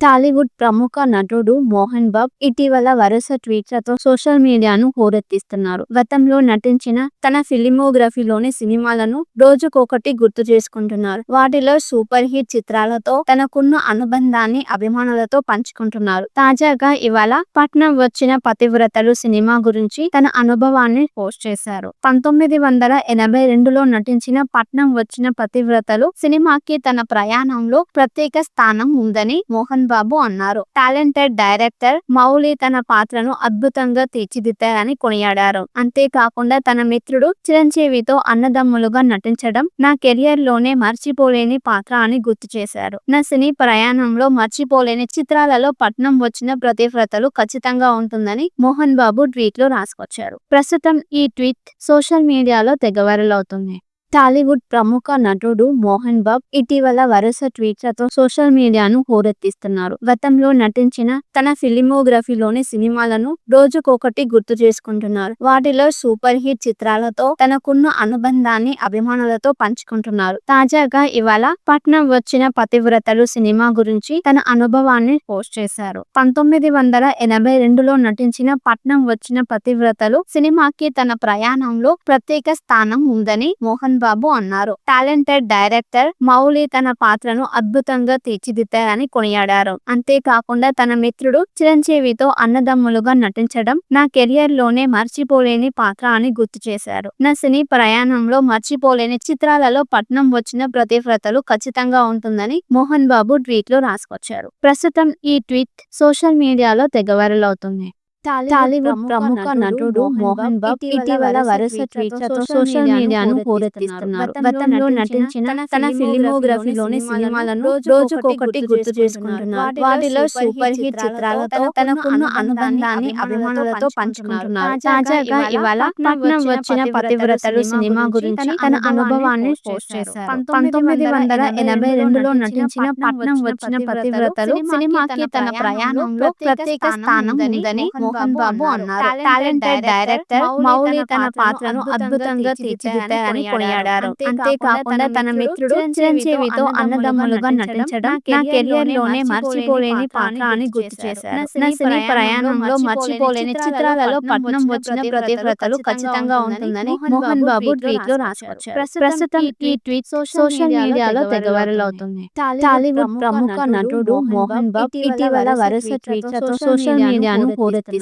టాలీవుడ్ ప్రముఖ నటుడు మోహన్ బాబు ఇటీవల వరుస ట్వీట్లతో సోషల్ మీడియాను హోరెత్తిస్తున్నారు. గతంలో నటించిన తన ఫిలిమోగ్రఫీలోని సినిమాలను రోజుకొకటి గుర్తు చేసుకుంటున్నారు. వాటిలో సూపర్ హిట్ చిత్రాలతో తనకున్న అనుబంధాన్ని అభిమానులతో పంచుకుంటున్నారు. తాజాగా ఇవాళ పట్నం వచ్చిన పతివ్రతలు సినిమా గురించి తన అనుభవాన్ని పోస్ట్ చేశారు. 1982లో నటించిన పట్నం వచ్చిన పతివ్రతలు సినిమాకి తన ప్రయాణంలో ప్రత్యేక స్థానం ఉందని మోహన్ బాబు అన్నారు. టాలెంటెడ్ డైరెక్టర్ మౌలి తన పాత్రను అద్భుతంగా తీర్చిదిద్దారని కొనియాడారు. అంతేకాకుండా తన మిత్రుడు చిరంజీవితో అన్నదమ్ములుగా నటించడం నా కెరియర్ లోనే మర్చిపోలేని పాత్ర అని గుర్తు చేశారు. నా సినీ ప్రయాణంలో మర్చిపోలేని చిత్రాలలో పట్నం వచ్చిన పతివ్రతలు ఖచ్చితంగా ఉంటుందని మోహన్ బాబు ట్వీట్ లో రాసుకొచ్చారు. ప్రస్తుతం ఈ ట్వీట్ సోషల్ మీడియాలో తెగ వైరల్ అవుతుంది. టాలీవుడ్ ప్రముఖ నటుడు మోహన్ బాబు ఇటీవల వరుస ట్వీట్లతో సోషల్ మీడియాను హోరెత్తిస్తున్నారు. గతంలో నటించిన తన ఫిలిమోగ్రఫీలోని సినిమాలను రోజుకొకటి గుర్తు చేసుకుంటున్నారు. వాటిలో సూపర్ హిట్ చిత్రాలతో తనకున్న అనుబంధాన్ని అభిమానులతో పంచుకుంటున్నారు. తాజాగా ఇవాళ పట్నం వచ్చిన పతివ్రతలు సినిమా గురించి తన అనుభవాన్ని పోస్ట్ చేశారు. 1982లో నటించిన పట్నం వచ్చిన పతివ్రతలు సినిమాకి తన ప్రయాణంలో ప్రత్యేక స్థానం ఉందని మోహన్ బాబు అన్నారు. టాలెంటెడ్ డైరెక్టర్ మౌలి తన పాత్రను అద్భుతంగా తీర్చిదిద్దారని కొనియాడారు. అంతేకాకుండా తన మిత్రుడు చిరంజీవితో అన్నదమ్ములుగా నటించడం నా కెరియర్ లోనే మర్చిపోలేని పాత్ర అని గుర్తు చేశారు. నా సినీ ప్రయాణంలో మర్చిపోలేని చిత్రాలలో పట్నం వచ్చిన పతివ్రతలు ఖచ్చితంగా ఉంటుందని మోహన్ బాబు ట్వీట్ లో రాసుకొచ్చారు. ప్రస్తుతం ఈ ట్వీట్ సోషల్ మీడియాలో తెగ వైరల్ అవుతుంది. టాలీవుడ్ ప్రముఖ నటుడు మోహన్ బాబు ఇటీవల వరుస ట్వీట్లతో సోషల్ మీడియాను హోరెత్తిస్తున్నారు. గతంలో నటించిన తన ఫిలిమోగ్రఫీలోని సినిమాలను రోజుకొకటి గుర్తు చేసుకుంటున్నారు. వాటిలో సూపర్ హిట్ చిత్రాలతో తనకున్న అనుబంధాన్ని అభిమానులతో పంచుకుంటున్నారు. తాజాగా ఇవాళ పట్నం వచ్చిన పతివ్రతలు సినిమా గురించి తన అనుభవాన్ని పోస్ట్ చేశారు. 1982లో నటించిన పట్నం వచ్చిన పతివ్రతలు సినిమాకి తన ప్రయాణంలో ప్రత్యేక స్థానం ఉందని మోహన్ బాబు అన్నారు. టాలెంటెడ్ డైరెక్టర్ మౌలి తన పాత్రను అద్భుతంగా తీర్చిదిద్దారని కొనియాడారు. అంతేకాకుండా తన మిత్రుడు చిరంజీవితో అన్నదమ్ములుగా నటించడం నా కెరియర్ లోనే మర్చిపోలేని పాత్ర అని గుర్తు చేశారు. నా సినీ ప్రయాణంలో మర్చిపోలేని చిత్రాలలో పట్నం వచ్చిన పతివ్రతలు ఖచ్చితంగా ఉంటుందని మోహన్ బాబు ట్వీట్ లో రాసుకొచ్చారు. ప్రస్తుతం ఈ ట్వీట్ సోషల్ మీడియాలో తెగ వైరల్ అవుతుంది. టాలీవుడ్ ప్రముఖ నటుడు మోహన్ బాబు ఇటీవల వరుస ట్వీట్లతో సోషల్ మీడియాను హోరెత్తిస్తున్నారు.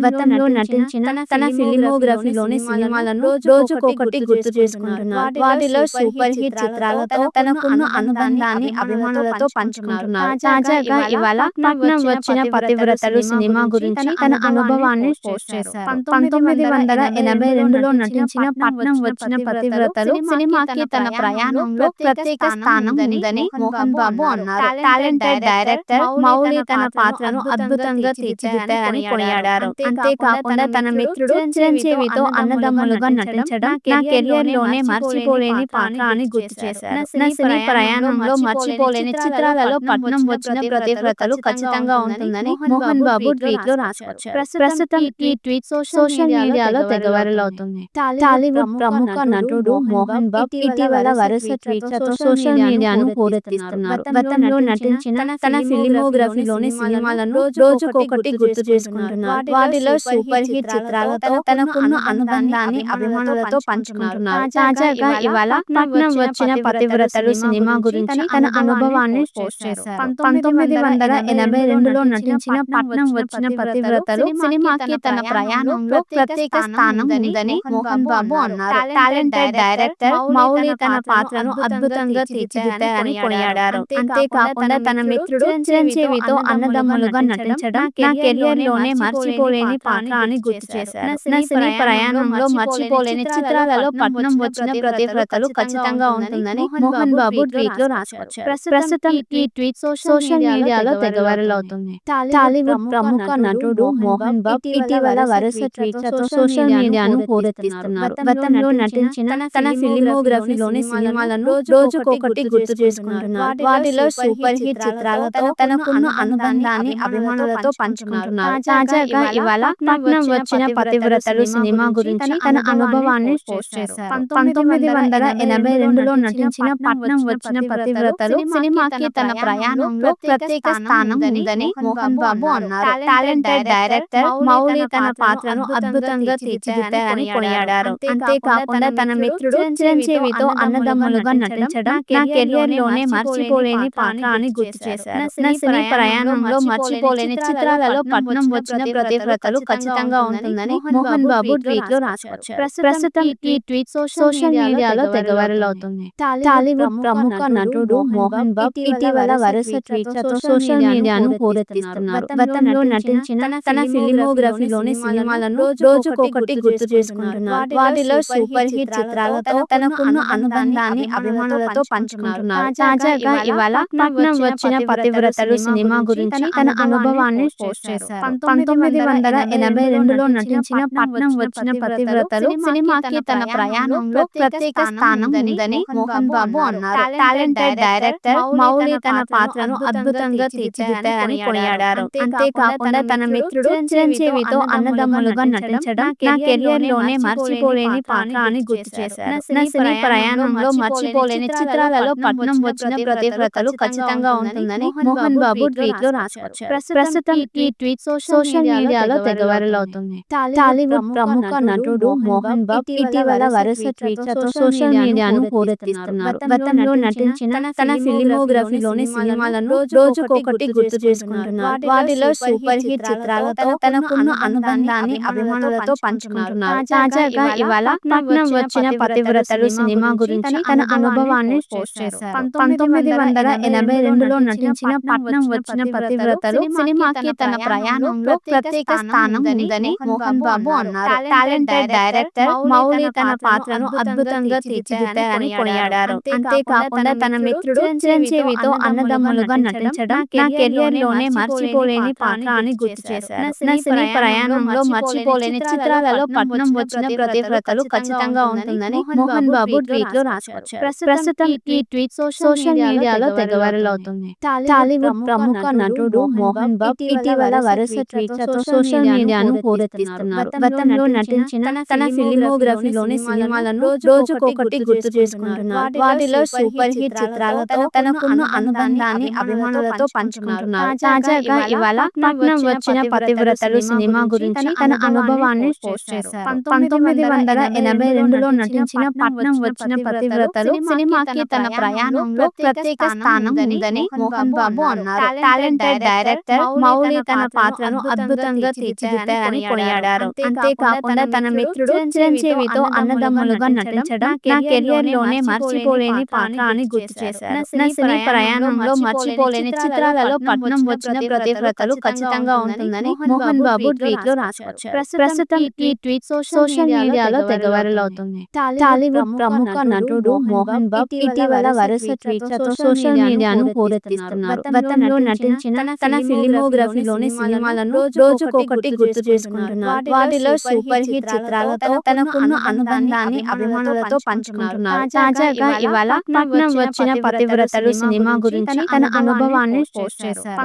గతంలో నటించిన తన ఫిలిమోగ్రఫీలోని సినిమాలను రోజుకొకటి గుర్తు చేసుకుంటున్నారు. వాటిలో సూపర్ హిట్ చిత్రాలతో తనకున్న అనుబంధాన్ని అభిమానులతో పంచుకుంటున్నారు. తాజాగా ఇవాళ పట్నం వచ్చిన పతివ్రతలు సినిమా గురించి తన అనుభవాన్ని పోస్ట్ చేశారు. 1982లో నటించిన పట్నం వచ్చిన పతివ్రతలు సినిమాకి తన ప్రయాణంలో ప్రత్యేక స్థానం ఉందని మోహన్ బాబు అన్నారు. టాలెంటెడ్ డైరెక్టర్ మౌలి తన పాత్రను అద్భుతంగా తీర్చిదిద్దారని కొనియాడారు. అంతేకాకుండా తన మిత్రుడు చిరంజీవితో అన్నదమ్ములుగా నటించడం నా కెరియర్ లోనే మర్చిపోలేని పాత్ర అని గుర్తు చేశారు. నా సినీ ప్రయాణంలో మర్చిపోలేని చిత్రాలలో పట్నం వచ్చిన పతివ్రతలు ఖచ్చితంగా ఉంటుందని మోహన్ బాబు ట్వీట్ లో రాసుకొచ్చారు. ప్రస్తుతం ఈ ట్వీట్ సోషల్ మీడియాలో తెగ వైరల్ అవుతుంది. టాలీవుడ్ ప్రముఖ నటుడు మోహన్ బాబు ఇటీవల వరుస ట్వీట్లతో సోషల్ మీడియాను హోరెత్తిస్తున్నారు. గతంలో నటించిన తన ఫిలిమోగ్రఫీలోని సినిమాలను రోజుకొకటి గుర్తు చేసుకుంటున్నారు. వాటిలో సూపర్ హిట్ చిత్రాలతో తనకున్న అనుబంధాన్ని అభిమానులతో పంచుకుంటున్నారు. తాజాగా ఇవాళ పట్నం వచ్చిన పతివ్రతలు సినిమా గురించి తన అనుభవాన్ని పోస్ట్ చేశారు. 1982లో నటించిన పట్నం వచ్చిన పతివ్రతలు సినిమాకి తన ప్రయాణంలో ప్రత్యేక స్థానం ఉందని మోహన్ బాబు అన్నారు. టాలెంటెడ్ డైరెక్టర్ మౌలి తన పాత్రను అద్భుతంగా తీర్చిదిద్దారని కొనియాడారు. అంతేకాకుండా తన మిత్రుడు చిరంజీవితో అన్నదమ్ములుగా నటించడం నా కెరియర్ లోనే మర్చిపోలేని పాత్ర అని గుర్తు చేశారు. నా సినీ ప్రయాణంలో మర్చిపోలేని చిత్రాలలో పట్నం వచ్చిన పతివ్రతలు ఖచ్చితంగా ఉంటుందని మోహన్ బాబు ట్వీట్ లో రాసుకొచ్చారు. ప్రస్తుతం ఈ ట్వీట్ సోషల్ మీడియాలో తెగ వైరల్ అవుతుంది. టాలీవుడ్ ప్రముఖ నటుడు మోహన్ బాబు ఇటీవల వరుస ట్వీట్లతో సోషల్ మీడియాను హోరెత్తిస్తున్నారు. గతంలో నటించిన తన ఫిలిమోగ్రఫీలోని సినిమాలను రోజుకొకటి గుర్తు చేసుకుంటున్నారు. వాటిలో సూపర్ హిట్ చిత్రాలతో తనకున్న అనుబంధాన్ని అభిమానులతో పంచుకుంటున్నారు. తాజాగా తాజాగా ఇవాళ పట్నం వచ్చిన పతివ్రతలు సినిమా గురించి తన అనుభవాన్ని పోస్ట్ చేశారు. 1982లో నటించిన పట్నం వచ్చిన పతివ్రతలు సినిమాకి తన ప్రయాణంలో ప్రత్యేక స్థానం ఉందని మోహన్ బాబు అన్నారు. టాలెంటెడ్ డైరెక్టర్ మౌలి తన పాత్రను అద్భుతంగా తీర్చిదిద్దారని కొనియాడారు. అంతేకాకుండా తన మిత్రుడు చిరంజీవితో అన్నదమ్ములుగా నటించడం నా కెరియర్ లోనే మర్చిపోలేని పాత్ర అని గుర్తు చేశారు. నా సినీ ప్రయాణంలో మర్చిపోలేని చిత్రాలలో పట్నం వచ్చిన పతివ్రతలు ఖచ్చితంగా ఉంటుందని మోహన్ బాబు ట్వీట్ లో రాసుకొచ్చారు. ప్రస్తుతం ఈ ట్వీట్ సోషల్ మీడియాలో తెగ వైరల్ అవుతుంది. టాలీవుడ్ ప్రముఖ నటుడు మోహన్ బాబు ఇటీవల వరుస ట్వీట్లతో సోషల్ మీడియాను హోరెత్తిస్తున్నారు. గతంలో నటించిన తన ఫిలిమోగ్రఫీలోని సినిమాలను రోజుకొకటి గుర్తు చేసుకుంటున్నారు. వాటిలో సూపర్ హిట్ చిత్రాలతో తనకున్న అనుబంధాన్ని అభిమానులతో పంచుకుంటున్నారు. తాజాగా ఇవాళ పట్నం వచ్చిన పతివ్రతలు సినిమా గురించి తన అనుభవాన్ని పోస్ట్ చేశారు. 1982లో నటించిన పట్నం వచ్చిన పతివ్రతలు సినిమాకి తన ప్రయాణంలో ప్రత్యేక స్థానం ఉందని మోహన్ బాబు అన్నారు. టాలెంటెడ్ డైరెక్టర్ మౌలి తన పాత్రను అద్భుతంగా తీర్చిదిద్దారని కొనియాడారు. అంతేకాకుండా తన మిత్రుడు చిరంజీవితో అన్నదమ్ములుగా నటించడం నా కెరియర్ లోనే మర్చిపోలేని పాత్ర అని గుర్తు చేశారు. నా సినీ ప్రయాణంలో మర్చిపోలేని చిత్రాలలో పట్నం వచ్చిన పతివ్రతలు ఖచ్చితంగా ఉంటుందని మోహన్ బాబు ట్వీట్ లో రాసుకొచ్చారు. ప్రస్తుతం ఈ ట్వీట్ సోషల్ మీడియాలో తెగ వైరల్ అవుతుంది. టాలీవుడ్ ప్రముఖ నటుడు మోహన్ బాబు ఇటీవల వరుస ట్వీట్లతో సోషల్ మీడియాను హోరెత్తిస్తున్నారు. గతంలో నటించిన తన ఫిలిమోగ్రఫీలోని సినిమాలను రోజుకొకటి గుర్తు చేసుకుంటున్నారు. వాటిలో సూపర్ హిట్ చిత్రాలతో తనకున్న అనుబంధాన్ని అభిమానులతో పంచుకుంటున్నారు. తాజాగా ఇవాళ పట్నం వచ్చిన పతివ్రతలు సినిమా గురించి తన అనుభవాన్ని పోస్ట్ చేశారు. 1982లో నటించిన పట్నం వచ్చిన పతివ్రతలు సినిమాకి తన ప్రయాణంలో ప్రత్యేక స్థానం ఉందని మోహన్ బాబు అన్నారు. టాలెంటెడ్ డైరెక్టర్ మౌలి తన పాత్రను అద్భుతంగా తీర్చిదిద్దారని కొనియాడారు. అంతేకాకుండా తన మిత్రుడు చిరంజీవితో అన్నదమ్ములుగా నటించడం నా కెరియర్ లోనే మర్చిపోలేని పాత్ర అని గుర్తు చేశారు. నా సినీ ప్రయాణంలో మర్చిపోలేని చిత్రాలలో పట్నం వచ్చిన పతివ్రతలు ఖచ్చితంగా ఉంటుందని మోహన్ బాబు ట్వీట్ లో రాసుకొచ్చారు. ప్రస్తుతం ఈ ట్వీట్ సోషల్ మీడియాలో తెగ వైరల్ అవుతుంది. టాలీవుడ్ ప్రముఖ నటుడు మోహన్ బాబు ఇటీవల వరుస ట్వీట్లతో సోషల్ మీడియాను హోరెత్తిస్తున్నారు. గతంలో నటించిన తన ఫిలిమోగ్రఫీలోని సినిమాలను రోజుకొకటి గుర్తు చేసుకుంటున్నారు. వాటిలో సూపర్ హిట్ చిత్రాలతో తనకున్న అనుబంధాన్ని అభిమానులతో పంచుకుంటున్నారు. తాజాగా ఇవాళ పట్నం వచ్చిన పతివ్రతలు సినిమా గురించి తన అనుభవాన్ని పోస్ట్ చేశారు. 1982లో నటించిన పట్నం వచ్చిన పతివ్రతలు సినిమాకి తన ప్రయాణంలో ప్రత్యేక స్థానం ఉందని మోహన్ బాబు అన్నారు. టాలెంటెడ్ డైరెక్టర్ మౌలి తన పాత్రను అద్భుతంగా తీర్చిదిద్దారని కొనియాడారు. అంతేకాకుండా తన మిత్రుడు చిరంజీవితో అన్నదమ్ములుగా నటించడం నా కెరియర్ లోనే మర్చిపోలేని పాత్ర అని గుర్తు చేశారు. నా సినీ ప్రయాణంలో మర్చిపోలేని చిత్రాలలో పట్నం వచ్చిన పతివ్రతలు ఖచ్చితంగా ఉంటుందని మోహన్ బాబు ట్వీట్ లో రాసుకొచ్చారు. ప్రస్తుతం ఈ ట్వీట్ సోషల్ మీడియాలో తెగ వైరల్ అవుతుంది. టాలీవుడ్ ప్రముఖ నటుడు మోహన్ బాబు ఇటీవల వరుస ట్వీట్లతో సోషల్ మీడియాను హోరెత్తిస్తున్నారు. గతంలో నటించిన తన ఫిలిమోగ్రఫీలోని సినిమాలను రోజుకొకటి గుర్తు చేసుకుంటున్నారు. వాటిలో సూపర్ హిట్ చిత్రాలతో తనకున్న అనుబంధాన్ని అభిమానులతో పంచుకుంటున్నారు. తాజాగా ఇవాళ పట్నం వచ్చిన పతివ్రతలు సినిమా గురించి తన అనుభవాన్ని పోస్ట్ చేశారు.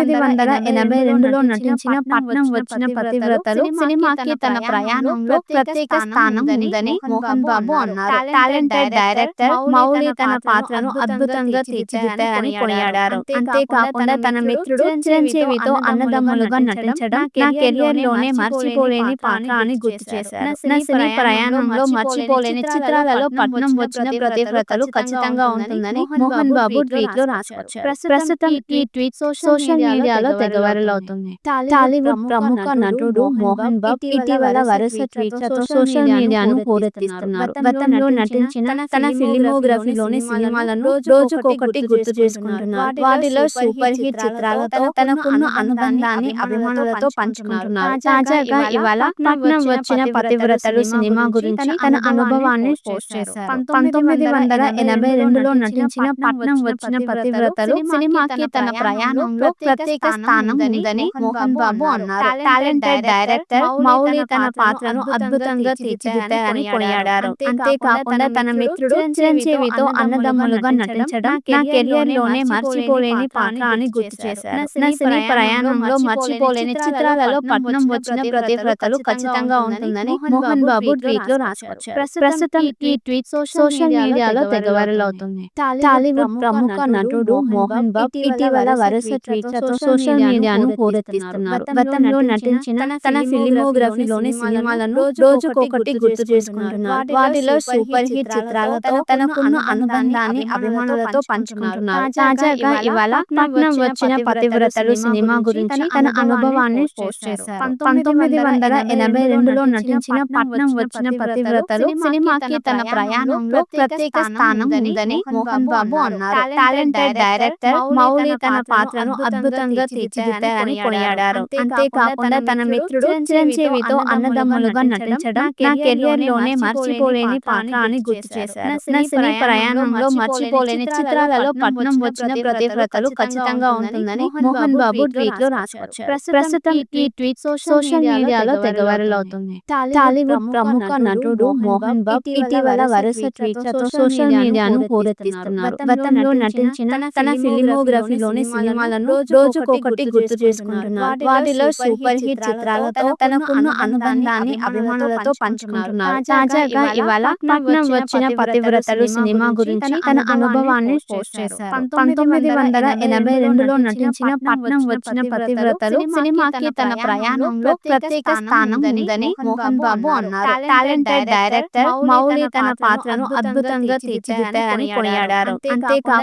1982లో నటించిన పట్నం వచ్చిన పతివ్రతలు సినిమాకి తన ప్రయాణంలో ప్రత్యేక స్థానం ఉందని మోహన్ బాబు అన్నారు. టాలెంటెడ్ డైరెక్టర్ మౌలి తన పాత్రను అద్భుతంగా తీర్చిదిద్దారని కొనియాడారు. అంతేకాకుండా తన మిత్రుడు చిరంజీవితో అన్నదమ్ములుగా నటించడం నా కెరియర్ లోనే మర్చిపోలేని పాత్ర అని గుర్తు చేశారు. నా సినీ ప్రయాణంలో మర్చిపోలేని చిత్రాలలో పట్నం వచ్చిన పతివ్రతలు ఖచ్చితంగా ఉంటుందని మోహన్ బాబు ట్వీట్ లో రాసుకొచ్చారు. ప్రస్తుతం ఈ ట్వీట్ సోషల్ మీడియాలో తెగ వైరల్ అవుతుంది. టాలీవుడ్ ప్రముఖ నటుడు మోహన్ బాబు ఇటీవల వరుస ట్వీట్లతో సోషల్ మీడియాను హోరెత్తిస్తున్నారు. గతంలో నటించిన తన ఫిలిమోగ్రఫీలోని సినిమాలను రోజుకొకటి గుర్తు చేసుకుంటున్నారు. వాటిలో సూపర్ హిట్ చిత్రాలతో తనకున్న అనుబంధాన్ని అభిమానులతో పంచుకుంటున్నారు. తాజాగా ఇవాళ పట్నం వచ్చిన పతివ్రతలు సినిమా గురించి తన అనుభవాన్ని పోస్ట్ చేశారు. 1982లో నటించిన పట్నం వచ్చిన పతివ్రతలు సినిమాకి తన ప్రయాణంలో ప్రత్యేక స్థానం ఉందని మోహన్ బాబు అన్నారు. టాలెంటెడ్ డైరెక్టర్ మౌలి తన పాత్రను అద్భుతంగా తీర్చిదిద్దారని కొనియాడారు. అంతేకాకుండా తన మిత్రుడు చిరంజీవితో అన్నదమ్ములుగా నటించడం నా కెరియర్ లోనే మర్చిపోలేని పాత్ర అని గుర్తు చేశారు. నా సినీ ప్రయాణంలో మర్చిపోలేని పోలేని చిత్రాలలో పట్నం వచ్చిన ప్రతివ్రతలు ఖచ్చితంగా ఉంటుందని మోహన్ బాబు ట్వీట్ లో రాసుకొచ్చారు. ప్రస్తుతం ఈ ట్వీట్ సోషల్ మీడియాలో తెగ వైరల్ అవుతుంది. టాలీవుడ్ ప్రముఖ నటుడు మోహన్ బాబు ఇటీవల వరుస ట్వీట్లతో సోషల్ మీడియాను హోరెత్తిస్తున్నారు. గతంలో నటించిన తన ఫిలిమోగ్రఫీలోని సినిమాలను రోజుకొకటి గుర్తు చేసుకుంటున్నారు. వాటిలో సూపర్ హిట్ చిత్రాలతో తనకున్న అనుబంధాన్ని అభిమానులతో పంచుకుంటున్నారు. తాజాగా ఇవాళ పట్నం వచ్చిన పతివ్రతలు సినిమా గురించి తన అనుభవాన్ని పోస్ట్ చేశారు. 1982లో నటించిన పట్నం వచ్చిన పతివ్రతలు సినిమాకి తన ప్రయాణంలో ప్రత్యేక స్థానం ఉందని మోహన్ బాబు అన్నారు. టాలెంటెడ్ డైరెక్టర్ మౌలి తన పాత్రను అద్భుతంగా తీర్చిదిద్దారని కొనియాడారు. అంతేకాకుండా తన మిత్రుడు చిరంజీవితో అన్నదమ్ములుగా నటించడం నా కెరియర్ లోనే మర్చిపోలేని పాత్ర అని గుర్తు చేశారు. నా సినీ ప్రయాణంలో మర్చిపోలేని చిత్రాలలో పట్నం వచ్చిన ప్రతివ్రతలు ఖచ్చితంగా ఉంటుందని మోహన్ బాబు ట్వీట్ లో రాసుకొచ్చారు. ప్రస్తుతం ఈ ట్వీట్ సోషల్ మీడియాలో తెగ వైరల్ అవుతుంది. టాలీవుడ్ ప్రముఖ నటుడు మోహన్ బాబు ఇటీవల వరుస ట్వీట్లతో సోషల్ మీడియాను హోరెత్తిస్తున్నారు. గతంలో నటించిన తన ఫిలిమోగ్రఫీలోని సినిమాలను రోజుకొకటి గుర్తు చేసుకుంటున్నారు. వాటిలో సూపర్ హిట్ చిత్రాలతో తనకున్న అనుబంధాన్ని అభిమానులతో పంచుకుంటున్నారు. తాజాగా ఇవాళ పట్నం వచ్చిన పతివ్రతలు సినిమా గురించి తన అనుభవాన్ని పోస్ట్ చేశారు. 1982లో నటించిన పట్నం వచ్చిన పతివ్రతలు సినిమాకి తన ప్రయాణంలో ప్రత్యేక స్థానం ఉందని మోహన్ బాబు అన్నారు. టాలెంటెడ్ డైరెక్టర్ మౌలి తన పాత్రను అద్భుతంగా తీర్చిదిద్దారని కొనియాడారు. అంతేకాకుండా